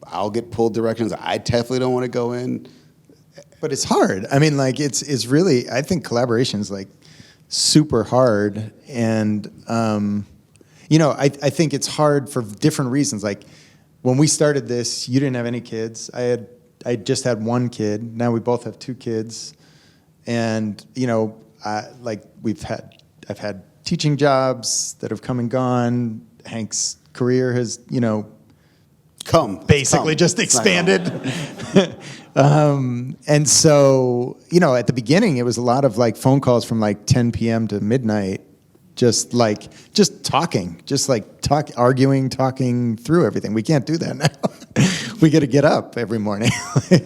I'll get pulled directions I definitely don't want to go in. But it's hard. I mean, like it's really, I think collaboration is like super hard, and I think it's hard for different reasons. Like when we started this, you didn't have any kids. I just had one kid. Now we both have two kids, and I've had teaching jobs that have come and gone. Hank's career has just expanded. And so at the beginning it was a lot of like phone calls from like 10 p.m. to midnight, just talking through everything. We can't do that now. We got to get up every morning. But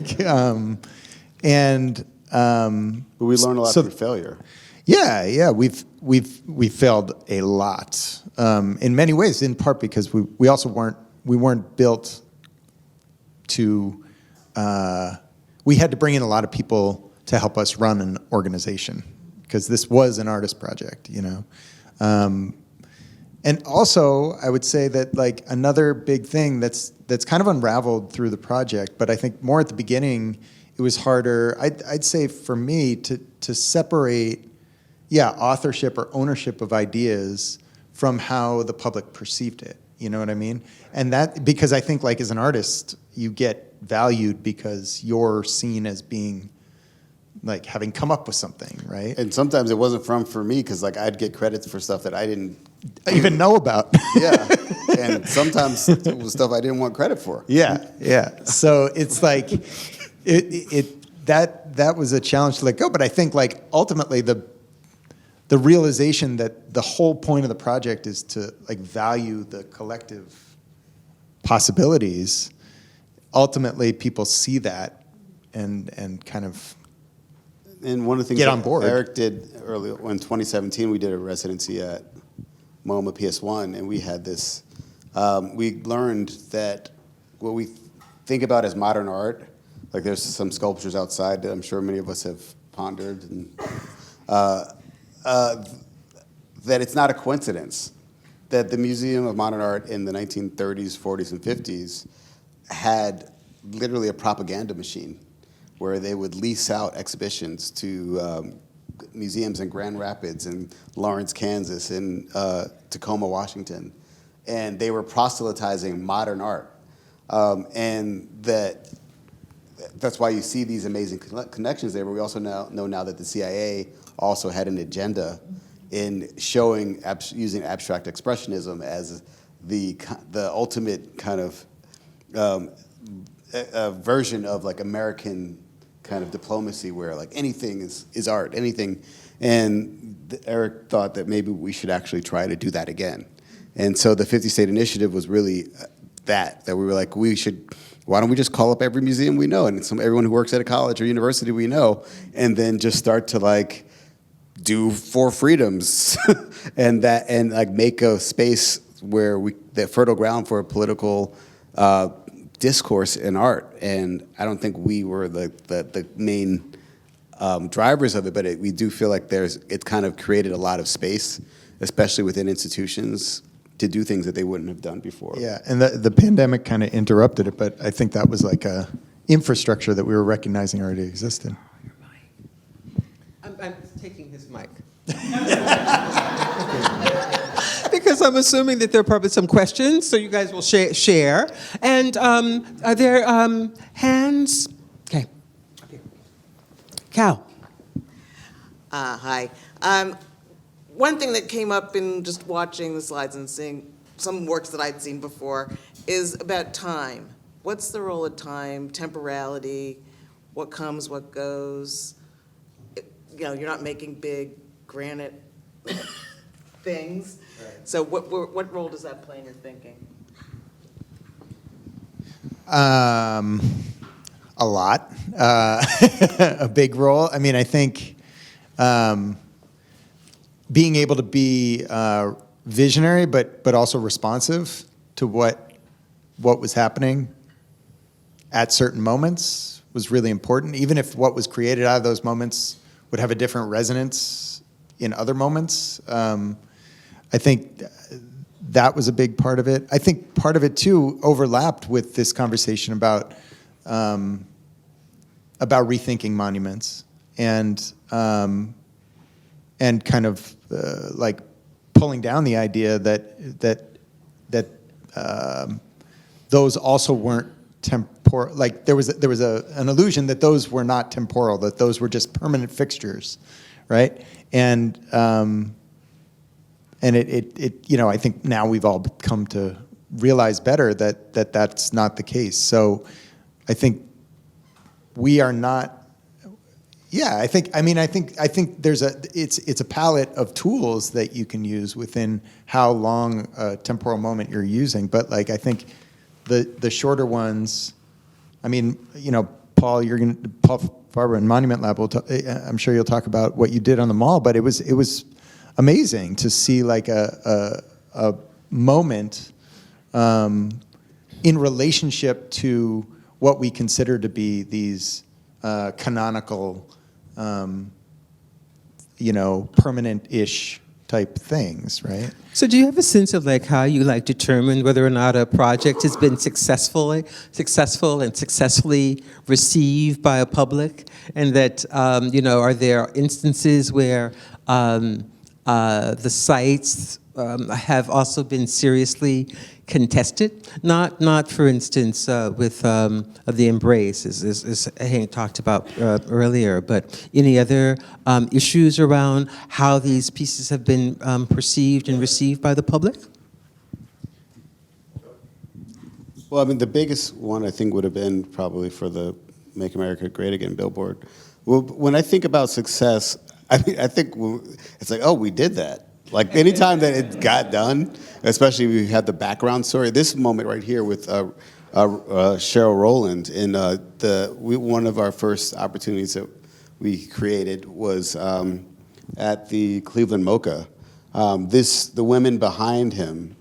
we learn a lot through failure. Yeah, we've failed a lot in many ways. In part because we also weren't built to. We had to bring in a lot of people to help us run an organization, because this was an artist project, And also, I would say that like another big thing that's kind of unraveled through the project, but I think more at the beginning, it was harder. I'd say for me to separate, authorship or ownership of ideas from how the public perceived it. You know what I mean? And that, because I think like as an artist, you get valued because you're seen as being like having come up with something, right? And sometimes it wasn't for me, because like I'd get credits for stuff that I didn't even know about. Yeah, and sometimes it was stuff I didn't want credit for. Yeah. So it's like that was a challenge to let go. But I think like ultimately the realization that the whole point of the project is to like value the collective possibilities. Ultimately, people see that and kind of and one of the things get that on board. Eric did early in 2017, we did a residency at MoMA PS1, and we had this. We learned that what we think about as modern art, like there's some sculptures outside that I'm sure many of us have pondered, and that it's not a coincidence that the Museum of Modern Art in the 1930s, 40s, and 50s had literally a propaganda machine where they would lease out exhibitions to museums in Grand Rapids and Lawrence, Kansas, and Tacoma, Washington. And they were proselytizing modern art. And that's why you see these amazing connections there, but we also know now that the CIA also had an agenda in showing, using abstract expressionism as the ultimate kind of a version of like American kind of diplomacy where like anything is art, anything. And Eric thought that maybe we should actually try to do that again. And so the 50 State Initiative was really that we were like, why don't we just call up every museum we know and everyone who works at a college or university we know, and then just start to like do Four Freedoms and like make a space where the fertile ground for a political discourse in art. And I don't think we were the main drivers of it, but we do feel like it kind of created a lot of space, especially within institutions, to do things that they wouldn't have done before. Yeah, and the pandemic kind of interrupted it, but I think that was like a infrastructure that we were recognizing already existed. I'm taking his mic. Because I'm assuming that there are probably some questions, so you guys will share. And are there hands? Okay. Cal. Hi. One thing that came up in just watching the slides and seeing some works that I'd seen before is about time. What's the role of time, temporality, what comes, what goes? You're not making big granite things. Right. So what role does that play in your thinking? A lot. A big role. I mean, I think being able to be visionary, but also responsive to what was happening at certain moments was really important, even if what was created out of those moments would have a different resonance in other moments. I think that was a big part of it. I think part of it, too, overlapped with this conversation about rethinking monuments and kind of like pulling down the idea that those also weren't temporal. Like there was an illusion that those were not temporal, that those were just permanent fixtures, right? And it I think now we've all come to realize better that that's not the case. So I think we are not. Yeah, I think there's it's a palette of tools that you can use within how long a temporal moment you're using. But like I think the shorter ones, I mean, Paul Farber in Monument Lab I'm sure you'll talk about what you did on the mall, but it was amazing to see like a moment in relationship to what we consider to be these canonical, permanent-ish type things, right? So do you have a sense of like how you like determine whether or not a project has been successful and successfully received by a public, and that are there instances where the sites have also been seriously contested? Not for instance, with the Embrace, as Hank talked about earlier, but any other issues around how these pieces have been perceived and received by the public? Well, I mean, the biggest one I think would have been probably for the Make America Great Again billboard. Well, when I think about success, I think it's like, oh, we did that. Like anytime that it got done, especially we had the background story. This moment right here with Cheryl Rowland in one of our first opportunities that we created was at the Cleveland MoCA. The women behind him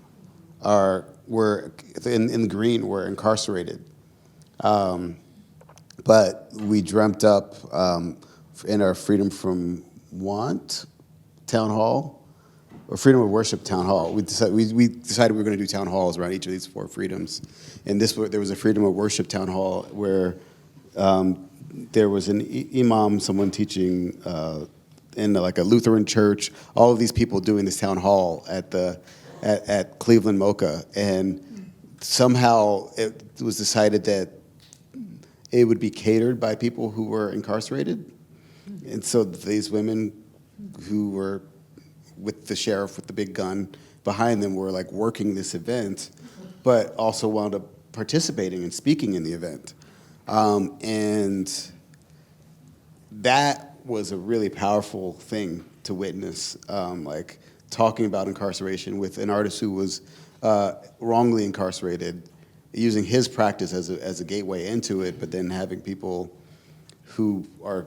were in green were incarcerated, but we dreamt up in our Freedom from Want town hall a freedom of worship town hall. We decided we were going to do town halls around each of these 4 freedoms, and there was a freedom of worship town hall where there was an imam, someone teaching in like a Lutheran church. All of these people doing this town hall at Cleveland Mocha, and somehow it was decided that it would be catered by people who were incarcerated, and so these women who were with the sheriff with the big gun behind them were like working this event, but also wound up participating and speaking in the event. And that was a really powerful thing to witness, like talking about incarceration with an artist who was wrongly incarcerated, using his practice as a gateway into it, but then having people who are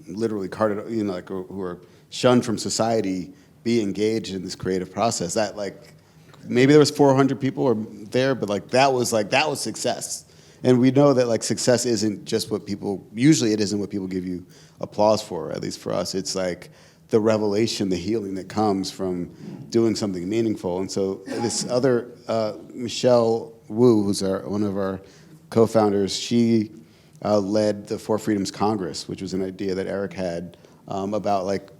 literally carted, like who are shunned from society, be engaged in this creative process. That like maybe there was 400 people there, but like that was success. And we know that like success isn't just what people usually it isn't what people give you applause for. At least for us, it's like the revelation, the healing that comes from doing something meaningful. And so this other Michelle Wu, who's one of our co-founders, she led the Four Freedoms Congress, which was an idea that Eric had about like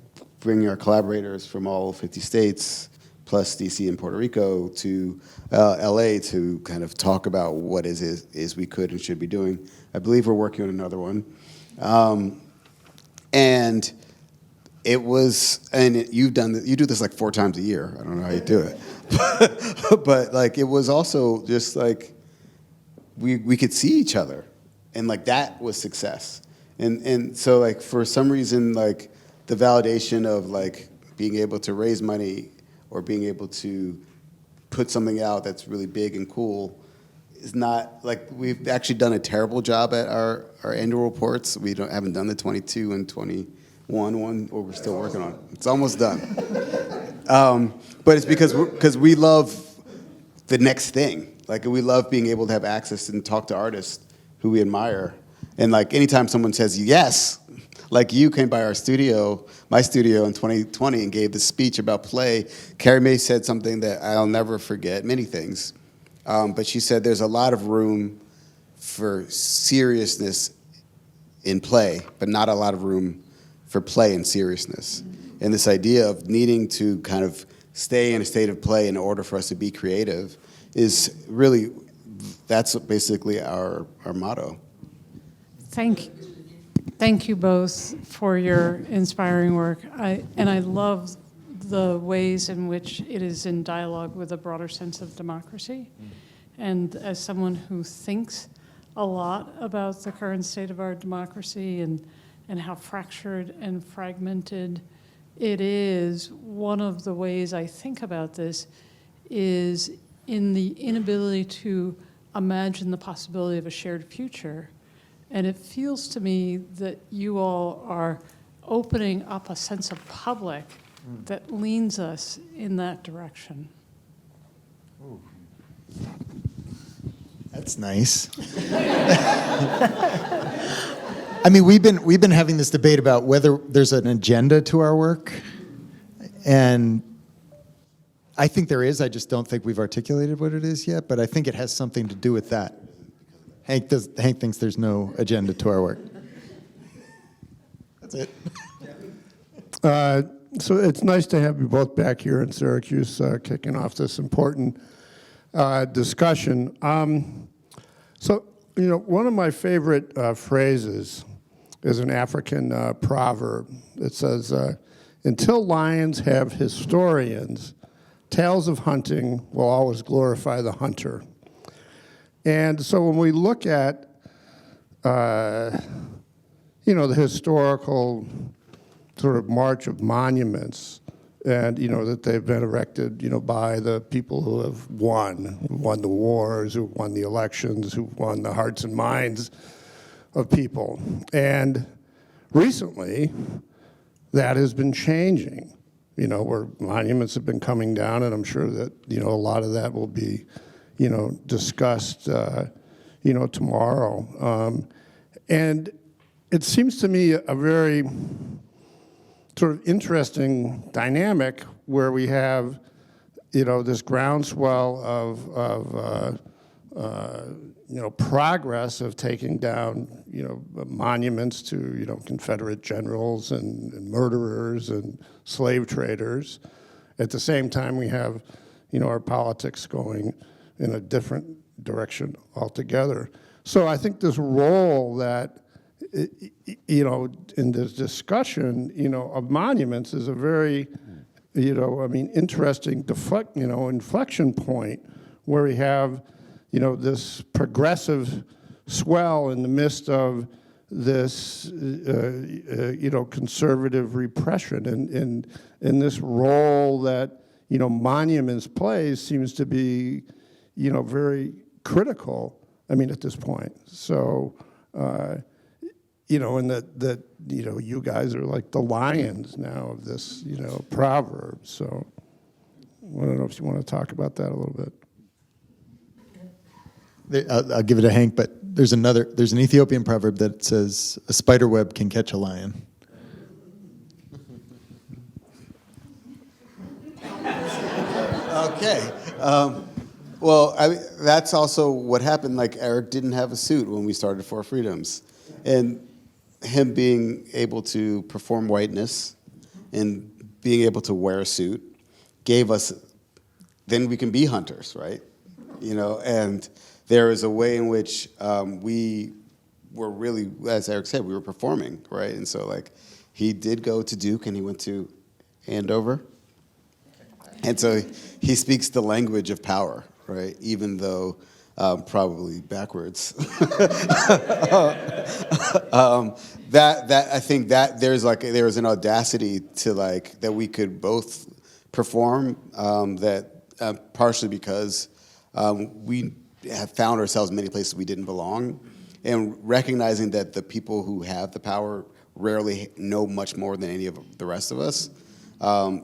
bringing our collaborators from all 50 states, plus DC and Puerto Rico, to LA to kind of talk about what is we could and should be doing. I believe we're working on another one. And it was, and you do this like 4 times a year. I don't know how you do it. But like, it was also just like, we could see each other. And like, that was success. And so like, for some reason, like the validation of like being able to raise money or being able to put something out that's really big and cool is not, like, we've actually done a terrible job at our annual reports. We haven't done the 22 and 21 one, or we're still working on it. It's almost done. But it's because we love the next thing. Like, we love being able to have access and talk to artists who we admire. And like, anytime someone says yes, like you came by my studio in 2020 and gave this speech about play. Carrie Mae said something that I'll never forget, many things. But she said there's a lot of room for seriousness in play, but not a lot of room for play and seriousness. And this idea of needing to kind of stay in a state of play in order for us to be creative is really, that's basically our motto. Thank you both for your inspiring work. I love the ways in which it is in dialogue with a broader sense of democracy. And as someone who thinks a lot about the current state of our democracy and how fractured and fragmented it is, one of the ways I think about this is in the inability to imagine the possibility of a shared future. And it feels to me that you all are opening up a sense of public that leans us in that direction. Ooh. That's nice. I mean, we've been having this debate about whether there's an agenda to our work, and I think there is. I just don't think we've articulated what it is yet, but I think it has something to do with that. Hank thinks there's no agenda to our work. That's it. So it's nice to have you both back here in Syracuse kicking off this important discussion. So, one of my favorite phrases is an African proverb. It says, until lions have historians, tales of hunting will always glorify the hunter. And so when we look at, the historical sort of march of monuments, and, that they've been erected, by the people who have won the wars, who won the elections, who won the hearts and minds of people. And recently, that has been changing, where monuments have been coming down, and I'm sure that, a lot of that will be discussed, tomorrow. And it seems to me a very sort of interesting dynamic where we have, this groundswell of progress of taking down, monuments to, Confederate generals and murderers and slave traders. At the same time, we have, our politics going in a different direction altogether. So I think this role that, in this discussion, of monuments is a very, interesting inflection point where we have, this progressive swell in the midst of this, conservative repression, and this role that, monuments plays seems to be, very critical, at this point. So, and that you guys are like the lions now of this, proverb. So I don't know if you want to talk about that a little bit. I'll give it to Hank, but there's an Ethiopian proverb that says, a spider web can catch a lion. Okay. That's also what happened. Like, Eric didn't have a suit when we started Four Freedoms. And him being able to perform whiteness and being able to wear a suit gave us, then we can be hunters, right? And there is a way in which we were really, as Eric said, we were performing, right? And so, like, he did go to Duke and he went to Andover. And so he speaks the language of power, right? Even though probably backwards. I think that there's an audacity to that we could both perform partially because we have found ourselves in many places we didn't belong, and recognizing that the people who have the power rarely know much more than any of the rest of us,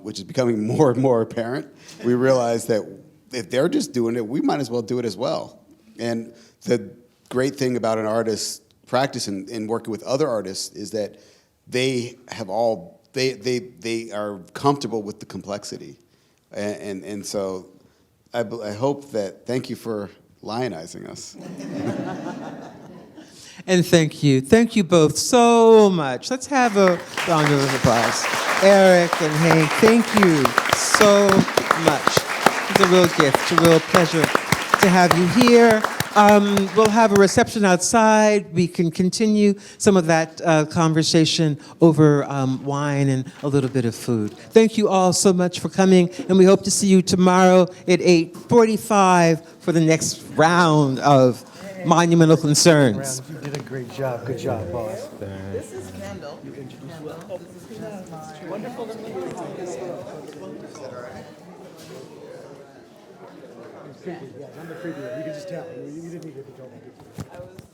which is becoming more and more apparent. We realize that if they're just doing it, we might as well do it as well. And the great thing about an artist's practice and working with other artists is that they are comfortable with the complexity. And so I hope that, thank you for lionizing us. And thank you. Thank you both so much. Let's have a round of applause. Eric and Hank, thank you so much. It's a real gift, a real pleasure to have you here. We'll have a reception outside. We can continue some of that conversation over wine and a little bit of food. Thank you all so much for coming, and we hope to see you tomorrow at 8:45 for the next round of monumental concerns. You did a great job. Good job, boss. This is Kendall. Kendall. This is wonderful to meet you. Yeah, I'm the creepy one. You can just tell. You didn't need to control that.